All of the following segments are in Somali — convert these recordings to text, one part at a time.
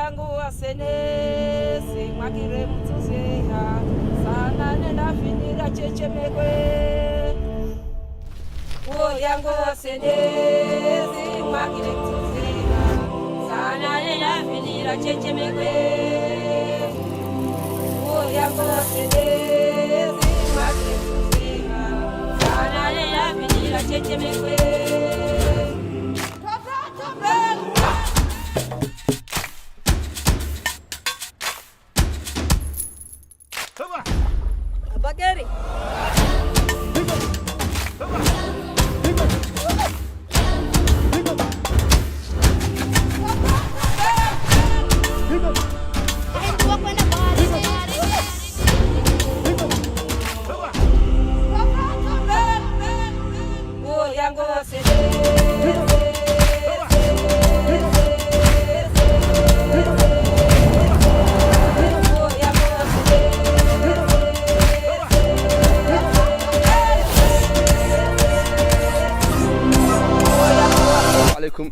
yangu wasenesi mwakire mtuzeha sana nenda finira chechemekwe uo yangu wasenesi mwakire mtuzeha sana nenda finira chechemekwe uo yangu wasenesi mwakire mtuzeha sana nenda finira chechemekwe Bageri.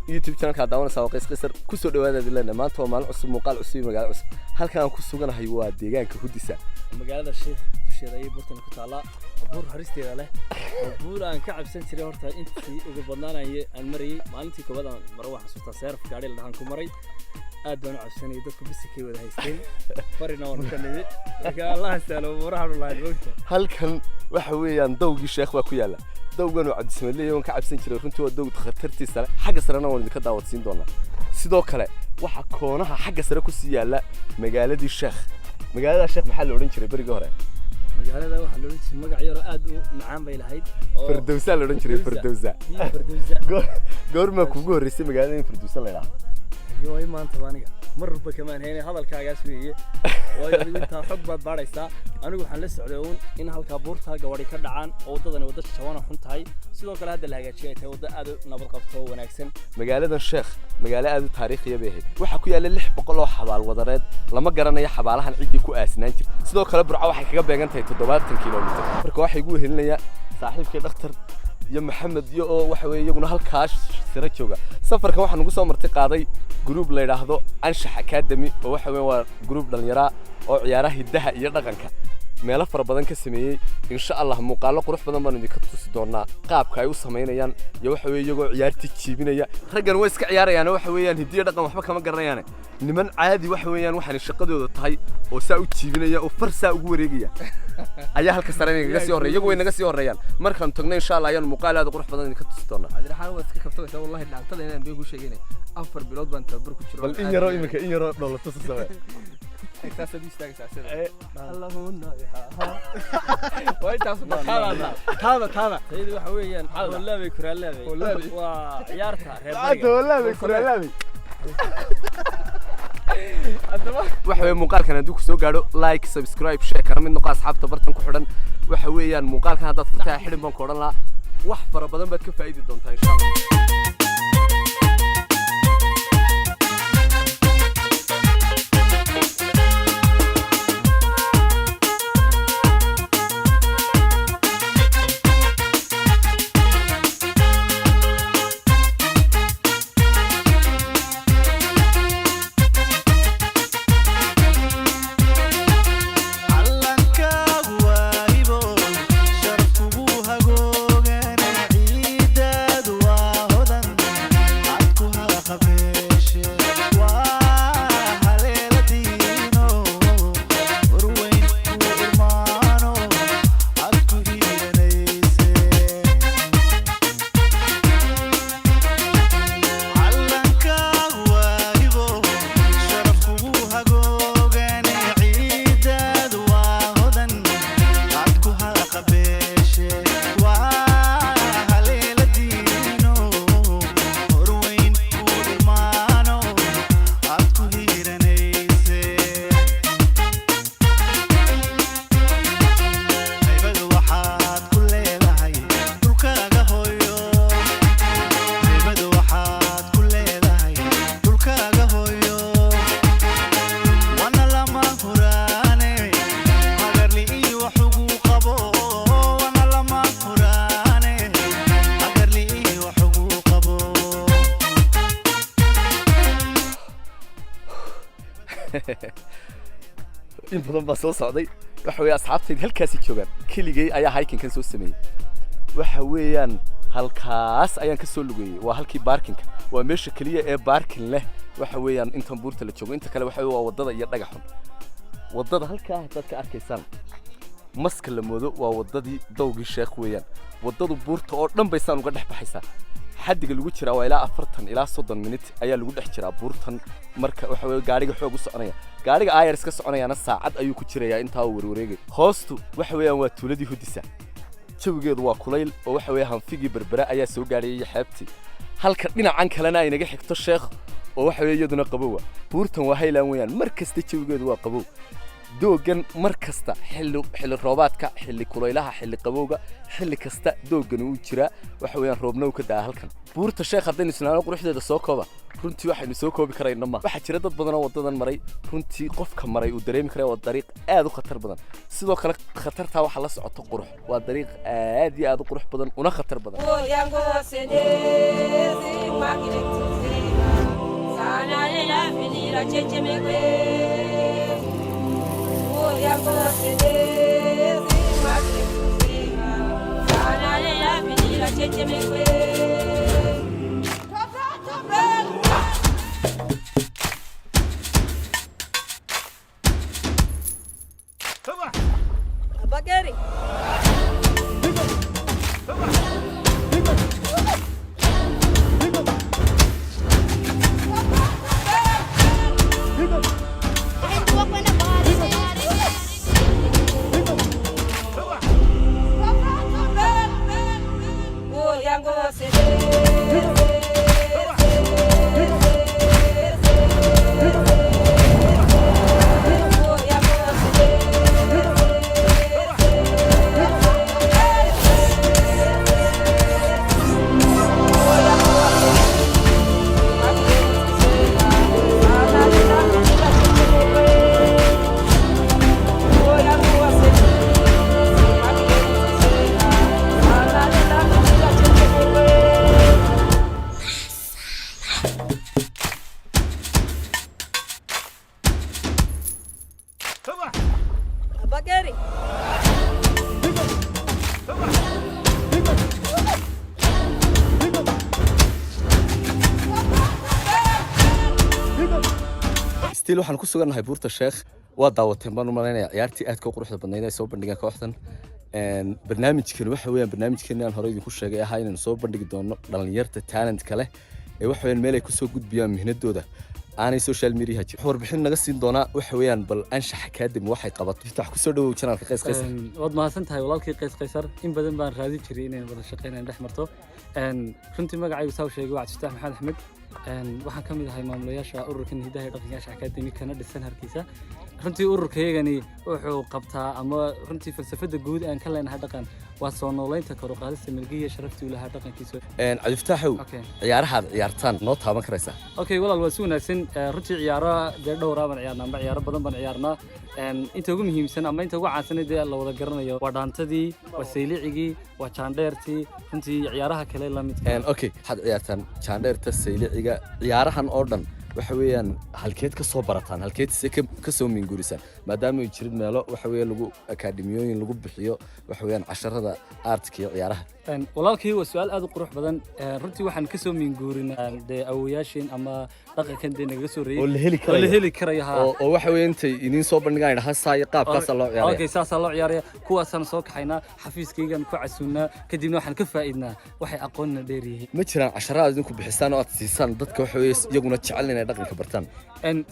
YouTube channel ka daawanaysa waa qisqisar ku soo dhawaada dilana maanta waa maalin cusub muuqaal cusub magaalo cusub halkaan ku suganahay waa deegaanka Hudisa magaalada Sheekh dusheeda ay burtan ku taala buur haristeeda leh buur aan ka cabsan jiray horta intii ugu badnaanayay aan mariyay maalintii koobaad aan mar wax xasuusta seerf gaari lahaan ku maray aad baan u cabsanay dadku bisikay wada haysteen farina waan ka nimid marka Allah saalo buuraha lahayd halkan waxa weeyaan dawgii Sheekh waa ku yaala dawgan oo cadismaleeyo ka cabsan jiray runtii waa dawg khatartiisa xagga sarena waan idinka daawadsiin doonaa sidoo kale waxa koonaha xagga sare ku sii yaala magaaladii Sheekh magaalada Sheekh maxaa la oran jiray bariga hore magaalada waxa la oran jiray magac yar aad u macaan bay lahayd Firdawsa la oran jiray Firdawsa goorma kugu horeysay magaalada Firdawsa la yiraahdo way maanta waaniga marba kamaan heynay hadalkaagaas weeye way inta xog baad baaraysaa anigu waxaan la socday in halka buurta gabadhi ka dhacaan oo wadadani wada jawana xun tahay sidoo kale hadda la hagaajiyay tahay wada aad nabad qabto oo wanaagsan magaalada Sheekh magaalo aad u taariikhiya bay ahayd waxa ku yaala 600 oo xabaal wadareed lama garanayo xabaalahan cidii ku aasnaan jirtay sidoo kale burco waxay kaga beegan tahay 70 kiiloomitir marka waxay ugu helinaya saaxiibkii dhakhtar iyo Maxamed iyo oo waxa weeye iyaguna halkaas sira jooga safarkan waxaan ugu soo martay qaaday group la yiraahdo Anshax Academy oo waxa weeye waa group dhalinyaro oo ciyaaraha hidaha iyo dhaqanka meelo fara badan ka sameeyay insha Allah muuqaalo qurux badan baan idinka tusi doonaa qaabka ay u sameynayaan iyo waxa weeye iyagoo ciyaarti jiibinaya raggan way iska ciyaarayaan waxa weeyaan hidiyo dhaqan waxba kama garanayaan niman caadi waxa weeyaan waxaan shaqadooda tahay oo saa u jiibinaya oo farsa ugu wareegaya ayaa halka sare inaga sii horeeyay iyagu way naga sii horeeyaan markaan tagno insha Allah ayaan muuqaal aad qurux badan idinka tusi doonaa adiraxaan waa iska kabtay wallahi dhactada inaan bay ku sheegaynay 4 bilood baan tabar ku jiro bal in yaro imika in yaro dholo tusi sabay إكتاس دي استاجس عسل. اللهم وأنت أصلا هذا سيدي وحويان ولا بكرة لا بي وعيارتها ولا بكرة لا بي waxa weey muuqaalkan haduu ku soo gaaro like subscribe share kar mid noqo asxaabta bartan ku xidhan waxa weeyaan muuqaalkan hadaad furtaa xidhan baan ku oran la wax fara badan baad ka faa'iidi doontaa insha Allah هذا in badan baa soo socday waxa weeye asxaabtayda halkaasi joogaan keligay ayaa hiking-kan soo sameeyey waxa weeyaan halkaas ayaan ka soo lugeeyey waa halkii baarkinka waa meesha keliya ee baarkin leh waxa weeyaan intan buurta la joogo inta kale waxa waa wadada iyo dhagaxun wadada halkaa haddaad ka arkaysaan maska la moodo waa wadadii dawgii sheekh weeyaan wadadu buurta oo dhan baysaan uga dhex baxaysaa xaddiga lagu jiraa waa ilaa 40 ilaa 30 minute ayaa lagu dhex jiraa buurtan marka waxa weeye gaariga xoog u soconaya gaariga ayars ka soconayana saacad ayuu ku jirayaa intaa uu warwareegay hoostu waxa weeyaan waa tuuladii hudisa jawigeedu waa kulayl oo waxa weeye hanfigii berbera ayaa soo gaarayay xeebtii halka dhinacan kalena ay naga xigto sheekh oo waxa weeye iyaduna qabow buurtan waa haylaan weeyaan mar kasta jawigeedu waa qabow doogan mar kasta xilli roobaadka xilli kulaylaha xilli qabowga xilli kasta doogan uu jira waxa weeyaan roobna uu ka daa halkan buurta sheekh haddaynu isnaano quruxdeeda soo kooba runtii waxaynu soo koobi karayna ma waxa jira dad badan oo wadadan maray runtii qofka maray uu dareemi karaa waa dariiq aad u khatar badan sidoo kale khatartaa waxa la socoto qurux waa dariiq aad iyo aad u qurux badan una khatar badan Bagari. Bagari. still waxaan ku sugannahay buurta sheekh waa daawateen baan u malaynayaa ciyaartii aad ka quruxda badnayd ee soo bandhigaan kooxdan barnaamijkan waxa weeyaan barnaamijkeena aan hore idinku sheegay ahaa inaan soo bandhigi doono dhalinyarta talentka leh ee waxa weeyaan meel ay ku soo gudbiyaan mihnadooda aanay social media jir warbixin naga siin doonaa waxa weeyaan bal anshax academy waxay qabato wax ku soo dhawow channelka qays qaysar wad mahadsan tahay walaalkii qays qaysar in badan baan raadi jiray inaan wada shaqeynaan dhex marto runtii magacaygu saa sheegay waa Cabdi Maxamed Axmed waxaan ka mid ahay maamulayaasha ururkan hidaha iyo dhaqanka academy kana dhisan harkiisa runtii ururkaygani wuxuu qabtaa ama runtii falsafada guud aan ka leenahay dhaqan waa soo noolaynta kor u qaadista milkiga sharaftii u lahaa dhaqankiisa Cabdi Fataaxow ciyaaraha ciyaartaan noo taaban karaysaa okay walaal waa si wanaagsan runtii ciyaaro dhowr aan ciyaarnaa ciyaaro badan baan ciyaarnaa inta ugu muhiimsan ama inta ugu caansan ee la wada garanayo waa dhaantadii waa saylicigii waa jaandheertii runtii ciyaaraha kale la mid okay waxaad ciyaartaan jaandheerta sayliciga ciyaarahan oo dhan waxa weeyaan halkeed ka soo barataan halkeed ka soo minguurisaan maadaama ay jirin meelo waxa weeye lagu akademiyooyin lagu bixiyo waxa weeyaan casharada artka iyo ciyaaraha walaalkii waa su'aal aad u qurux badan runtii waxaan ka soo minguurinaa awooyaashin ama dhaqankan naga soo reeyay oo la heli karayo oo waxa weeye intay idin soo bandhigaan dhahan saay qaabkaas loo ciyaaraya okay saas loo ciyaaraya kuwaasana soo kaxaynaa xafiiskaygan ku casuunaa kadibna waxaan ka faa'iidnaa waxay aqoonna dheer yihiin ma jiraan casharada idinku bixisaan oo aad siisaan dadka waxa weeye iyaguna jecel inay dhaqanka bartaan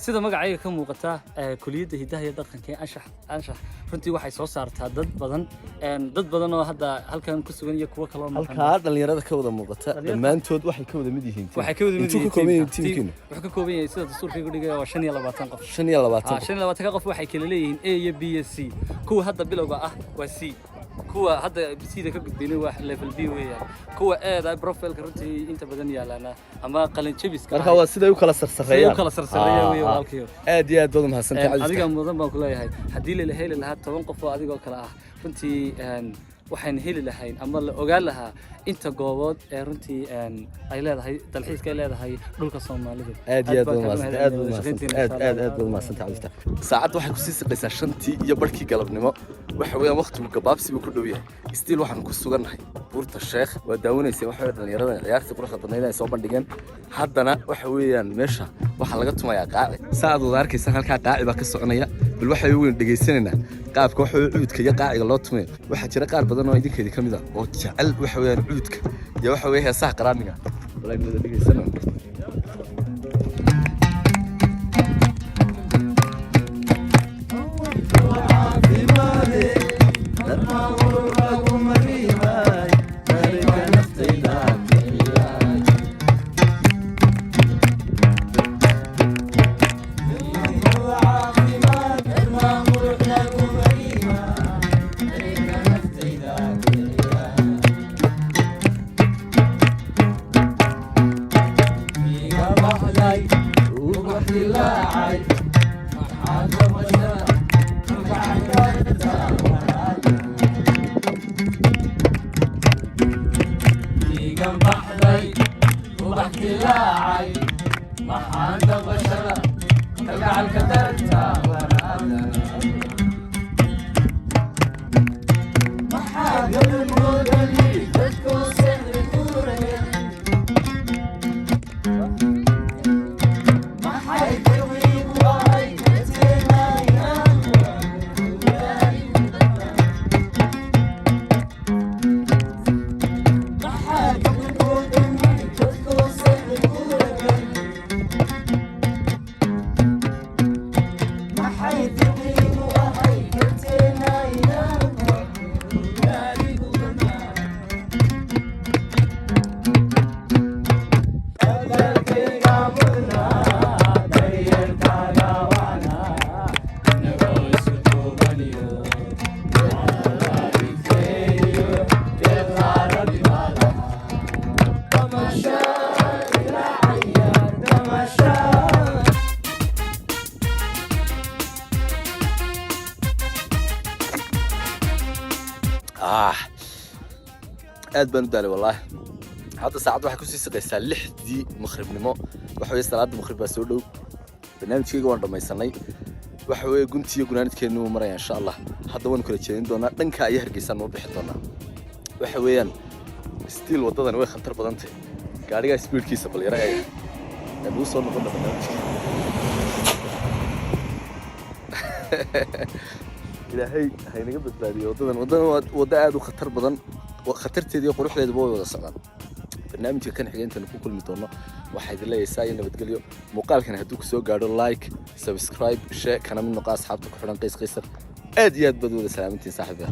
sida magacayga ka muuqata kuliyadda hidaha iyo dhaqanka anshax runtii waxay soo saartaa dad badan oo hadda halkan ku sugan iyo kuwa kale oo halka dhalinyarada ka wada muuqata dhammaantood waxay ka wada mid yihiin waxay ka wada mid yihiin tiimkiina wuxuu ka kooban yahay sida dastuurkaygu dhigay waa 25 qof 25 qof waxay kala leeyihiin A iyo B iyo C kuwa hadda bilowga ah waa C kuwa hadda sida ka gudbinay waa level B weeyaan kuwa aad profilka runtii inta badan yaalana ama qalin jabiska marka waa sida ay u kala sarsareeyaan weey walaalkiyo aad iyo aad badan mahadsantahay adiga mudan baan ku leeyahay hadii la heli lahaa 10 qof oo adigoo kala ah runtii waxaan heli lahayn ama la ogaan lahaa inta goobood ee runtii ay leedahay dalxiiska ay leedahay dhulka Soomaaliyeed aad iyo aad baad mahadsantahay saacad waxay ku sii siqaysaa 5 iyo barkii galabnimo waxa weeyaan waqtigu gabaabsi uu ku dhow yahay stiil waxaan ku sugannahay buurta Sheekh waa daawanaysa waxa dhalinyarada ciyaarta quruxda badneed ay soo bandhigeen haddana waxa weeyaan meesha waxa laga tumayaa qaaci saacad wada arkaysan halka qaaci baa ka soconaya bal waxa weyn dhageysanayna qaabka waxa cuudka iyo qaaciga loo tumay waxa jira qaar badan oo idinkeedii kamid ah oo jecel waxa weeyaan cuudka iyo waxa weeyaan heesaha qaraamiga walaal wada dhageysanayna aad baan u daalay wallahi hadda saacad waxa ku sii siqaysaa 6dii maqribnimo waxa weey salaada maqrib baa soo dhow barnaamijkayga waan dhamaysanay waxa weey guntiyo gunaanadkeenu u maraya insha Allah hadda waan kala jeedin doonaa dhanka ay Hargeysa noo bixi doonaa waxa weeyaan stiil wadadan way khatar badan tahay gaariga speedkiisa bal yara ay uu soo noqon barnaamijka ilaahay haynaga badbaadiyo wadadan wada aad u khatar badan وخطرتي قروح لي دبوي ولا صعب برنامج كان حقين تنكو كل متونا واحد اللي يساي إنه بتقولي مقال كان هدوك سو قالوا لايك سبسكرايب شيء كان من نقاط أصحابك حرن قيس قيصر أديات بدو سلامتي صاحبي